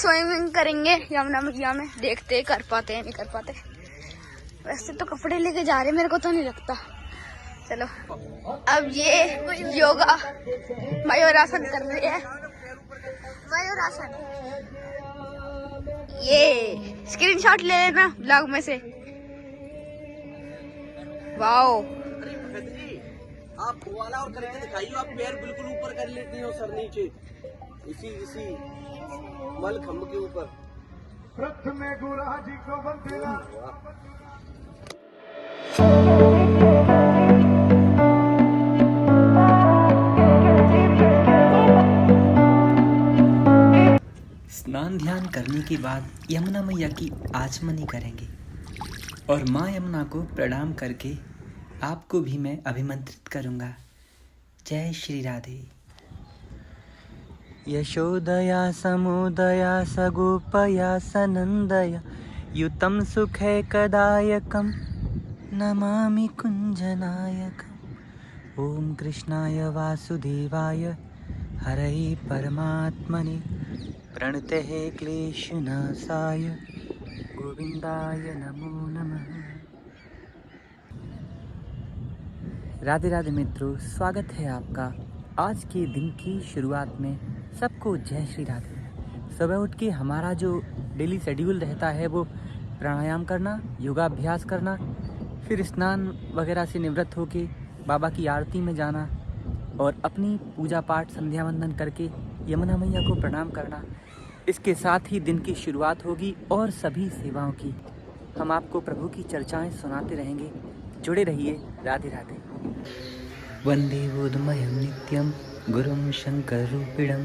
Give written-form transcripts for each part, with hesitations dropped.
Swimming करेंगे यमुना मैया में, देखते कर पाते हैं नहीं कर पाते। वैसे तो कपड़े लेके जा रहे, मेरे को तो नहीं लगता। चलो अब ये योगा मयूरासन कर रहे हैं। मयूरासन ये स्क्रीनशॉट ले लेना ब्लॉग में से। वाओ, आप वाला और करके दिखाइए। आप पैर बिल्कुल ऊपर कर लेती हो, सर नीचे, इसी मलखम्ब के ऊपर। स्नान ध्यान करने के बाद यमुना मैया की आचमनी करेंगे और माँ यमुना को प्रणाम करके आपको भी मैं अभिमंत्रित करूँगा। जय श्री राधे। यशोदया समुदया सगोपया सनंदया युतं सुखैकदायकं नमामि कुञ्जनायकम्। ओम कृष्णाय वासुदेवाय हरये परमात्मने प्रणतः क्लेशनाशाय गोविंदाय नमो नमः। राधे राधे मित्रों, स्वागत है आपका आज के दिन की शुरुआत में। सबको जय श्री राधे। सुबह उठ के हमारा जो डेली शेड्यूल रहता है वो प्राणायाम करना, योगाभ्यास करना, फिर स्नान वगैरह से निवृत्त होके बाबा की आरती में जाना और अपनी पूजा पाठ संध्या वंदन करके यमुना मैया को प्रणाम करना। इसके साथ ही दिन की शुरुआत होगी और सभी सेवाओं की हम आपको प्रभु की चर्चाएं सुनाते रहेंगे। जुड़े रहिए। राधे राधे। वंदे बोधमयं नित्यं गुरुं शंकरूपिणं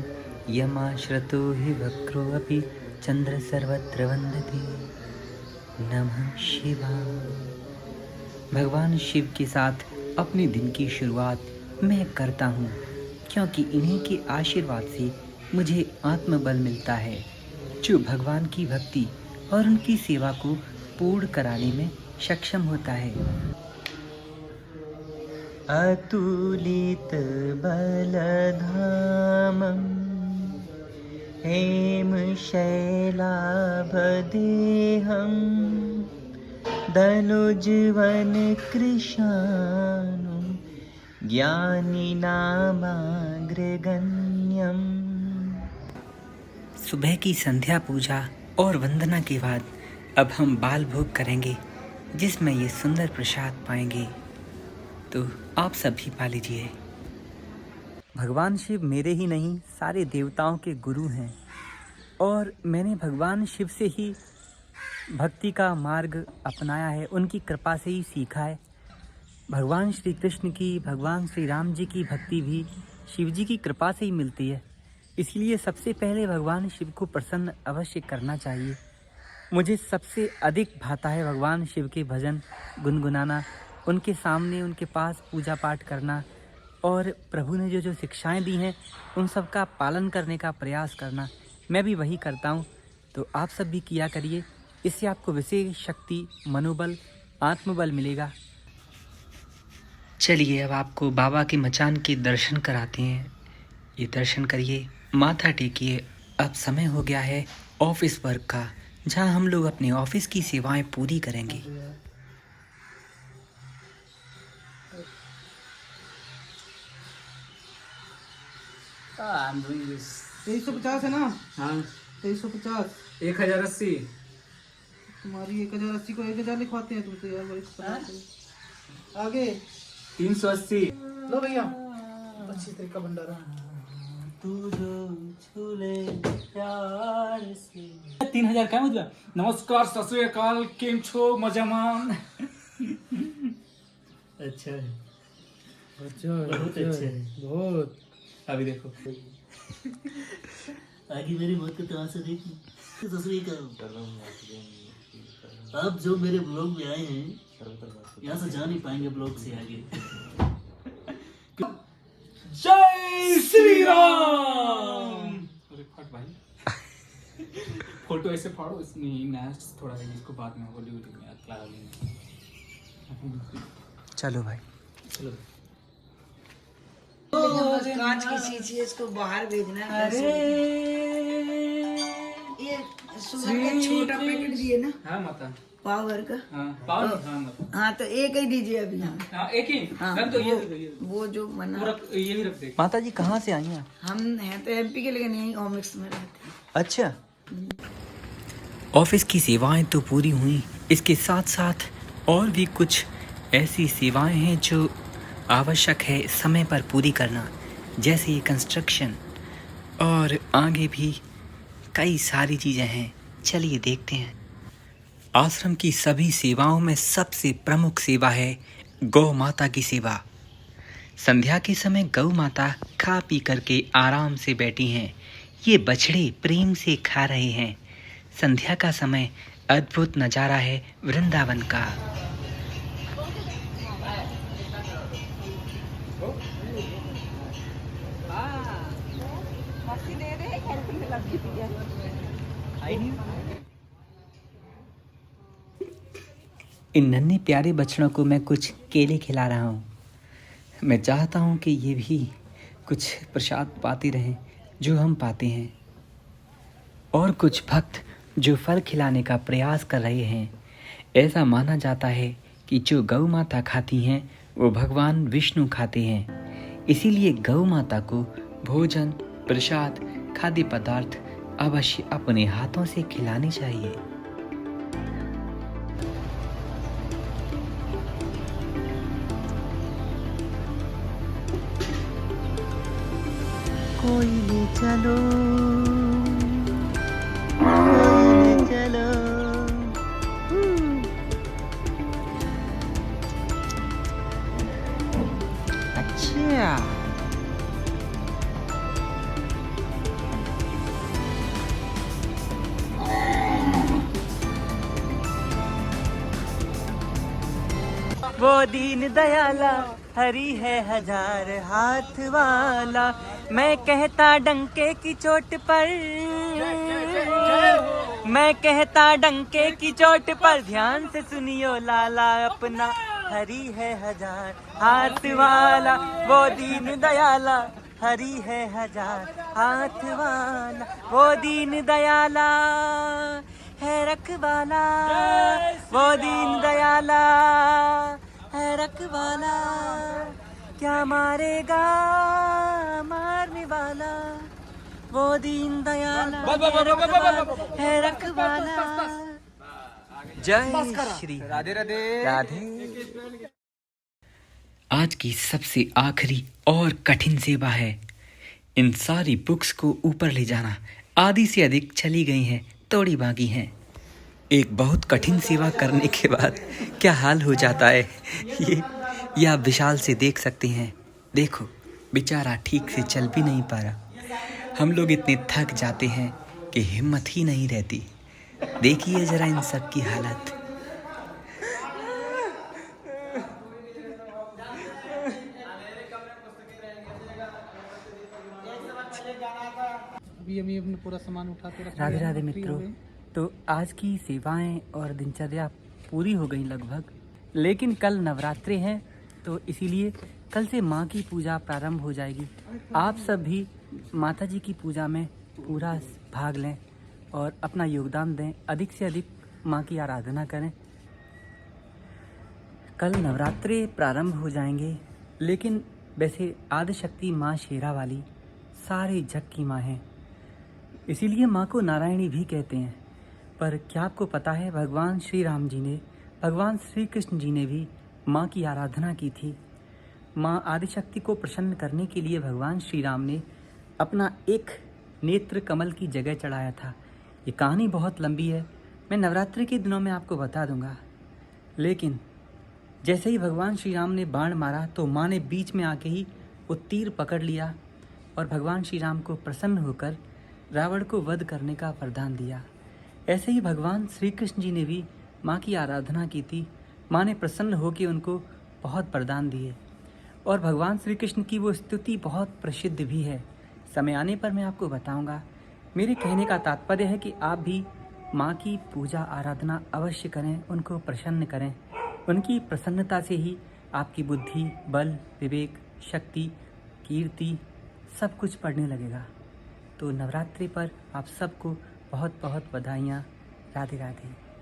यमाश्रतो हि वक्रो अपि चंद्र सर्वत्र वंदते। नमः शिवाय। भगवान शिव के साथ अपने दिन की शुरुआत मैं करता हूँ, क्योंकि इन्हीं के आशीर्वाद से मुझे आत्मबल मिलता है, जो भगवान की भक्ति और उनकी सेवा को पूर्ण कराने में सक्षम होता है। अतुलित बलधामं हेम शैलाभदेहं दनुज्वन कृशानं ज्ञानिनामाग्रगण्यम्। सुबह की संध्या पूजा और वंदना के बाद अब हम बाल भोग करेंगे, जिसमें ये सुंदर प्रसाद पाएंगे। तो आप सभी पा लीजिए। भगवान शिव मेरे ही नहीं सारे देवताओं के गुरु हैं और मैंने भगवान शिव से ही भक्ति का मार्ग अपनाया है, उनकी कृपा से ही सीखा है। भगवान श्री कृष्ण की, भगवान श्री राम जी की भक्ति भी शिव जी की कृपा से ही मिलती है। इसलिए सबसे पहले भगवान शिव को प्रसन्न अवश्य करना चाहिए। मुझे सबसे अधिक भाता है भगवान शिव के भजन गुनगुनाना, उनके सामने उनके पास पूजा पाठ करना और प्रभु ने जो जो शिक्षाएं दी हैं उन सब का पालन करने का प्रयास करना। मैं भी वही करता हूँ, तो आप सब भी किया करिए। इससे आपको विशेष शक्ति, मनोबल, आत्मबल मिलेगा। चलिए अब आपको बाबा के मचान के दर्शन कराते हैं। ये दर्शन करिए, माथा टेकिए। अब समय हो गया है ऑफिस वर्क का, जहाँ हम लोग अपने ऑफिस की सेवाएं पूरी करेंगे। 2350 है ना? हाँ 2350। 1080। तुम्हारी 1080 को 1000 लिखवाते हैं तुमसे यार, बड़ी आगे 380। लो भैया, अच्छी तरीका भंडारा। तू जो छूले प्यार से। 3000 काय मतलब? नमस्कार, सत श्री अकाल, केम छो मजामान। अच्छा है, बहुत अच्छा है, बहुत। अभी देखो आगे मेरी मौत का तमाशा देखिए। तस्वीर का आप जो मेरे ब्लॉग में आए हैं यहाँ से जा नहीं पाएंगे ब्लॉग से आगे। जय श्री राम। अरे फट भाई, फोटो ऐसे फाड़ो, इसमें नेक्स्ट थोड़ा है, इसको बाद में हॉलीवुड में अगला लेंगे। चलो भाई, चलो। कांच की शीशी, इसको बाहर भेजना है। अरे ये शुगर का छोटा पैकेट दिए ना हाँ माता, पावर का। हाँ पावर, हाँ माता, हाँ तो एक ही दीजिए अभी। हाँ हाँ एक ही रख दो, ये दो, ये दो। वो जो वो बना। रख, ये भी रख दे। माता जी कहाँ से आई हैं? हम हैं तो एमपी के, लेकिन यहीं ओमिक्स में रहते हैं। अच्छा। ऑफिस की सेवाएं तो पूरी हुई, इसके साथ साथ और भी कुछ ऐसी सेवाएं हैं जो आवश्यक है समय पर पूरी करना, जैसे ये कंस्ट्रक्शन, और आगे भी कई सारी चीज़ें हैं। चलिए देखते हैं। आश्रम की सभी सेवाओं में सबसे प्रमुख सेवा है गौ माता की सेवा। संध्या के समय गौ माता खा पी करके आराम से बैठी हैं। ये बछड़े प्रेम से खा रहे हैं। संध्या का समय अद्भुत नज़ारा है वृंदावन का। इन नन्हे प्यारे बछड़ों को मैं कुछ केले खिला रहा हूँ। मैं चाहता हूँ कि ये भी कुछ प्रसाद पाते रहें जो हम पाते हैं, और कुछ भक्त जो फल खिलाने का प्रयास कर रहे हैं। ऐसा माना जाता है कि जो गौ माता खाती हैं वो भगवान विष्णु खाते हैं। इसीलिए गौ माता को भोजन, प्रसाद, खाद्य पदार्थ अवश्य अपने हाथों से खिलाने चाहिए। कोई ले चलो, कोई ले चलो। अच्छा, वो दीन दयाला हरी है हजार हाथ वाला। मैं कहता डंके की चोट पर, मैं कहता डंके की चोट पर, ध्यान से सुनियो लाला अपना, हरी है हजार हाथ वाला। वो दीन दयाला हरी है हजार हाथ वाला। वो दीन दयाला है रखवाला। वो दीन दयाला है रखवाला। क्या मारेगा मारने वाला। वो दीन दयाला है रखवाला। जय श्री राधे राधे राधे। आज की सबसे आखिरी और कठिन सेवा है इन सारी बुक्स को ऊपर ले जाना। आधी से अधिक चली गई हैं, थोड़ी बाकी हैं। एक बहुत कठिन सेवा करने के बाद क्या हाल हो जाता है ये आप विशाल से देख सकते हैं। देखो बेचारा ठीक से चल भी नहीं पा रहा। हम लोग इतने थक जाते हैं कि हिम्मत ही नहीं रहती। देखिए जरा इन सब की हालत। अभी हम अपने पूरा सामान उठाते रखते हैं। राधे राधे मित्रों, तो आज की सेवाएं और दिनचर्या पूरी हो गई लगभग, लेकिन कल नवरात्रि हैं तो इसीलिए कल से माँ की पूजा प्रारंभ हो जाएगी। आप सब भी माता जी की पूजा में पूरा भाग लें और अपना योगदान दें, अधिक से अधिक माँ की आराधना करें। कल नवरात्रि प्रारंभ हो जाएंगे, लेकिन वैसे आदिशक्ति माँ शेरा वाली सारे जग की माँ हैं, इसीलिए माँ को नारायणी भी कहते हैं। पर क्या आपको पता है भगवान श्री राम जी ने, भगवान श्री कृष्ण जी ने भी माँ की आराधना की थी। माँ आदिशक्ति को प्रसन्न करने के लिए भगवान श्री राम ने अपना एक नेत्र कमल की जगह चढ़ाया था। ये कहानी बहुत लंबी है, मैं नवरात्रि के दिनों में आपको बता दूंगा। लेकिन जैसे ही भगवान श्री राम ने बाण मारा तो माँ ने बीच में आके ही वो तीर पकड़ लिया और भगवान श्री राम को प्रसन्न होकर रावण को वध करने का वरदान दिया। ऐसे ही भगवान श्री कृष्ण जी ने भी माँ की आराधना की थी। माँ ने प्रसन्न होकर उनको बहुत वरदान दिए और भगवान श्री कृष्ण की वो स्तुति बहुत प्रसिद्ध भी है। समय आने पर मैं आपको बताऊंगा। मेरे कहने का तात्पर्य है कि आप भी माँ की पूजा आराधना अवश्य करें, उनको प्रसन्न करें। उनकी प्रसन्नता से ही आपकी बुद्धि, बल, विवेक, शक्ति, कीर्ति सब कुछ बढ़ने लगेगा। तो नवरात्रि पर आप सबको बहुत बहुत बधाइयाँ। राधे राधे।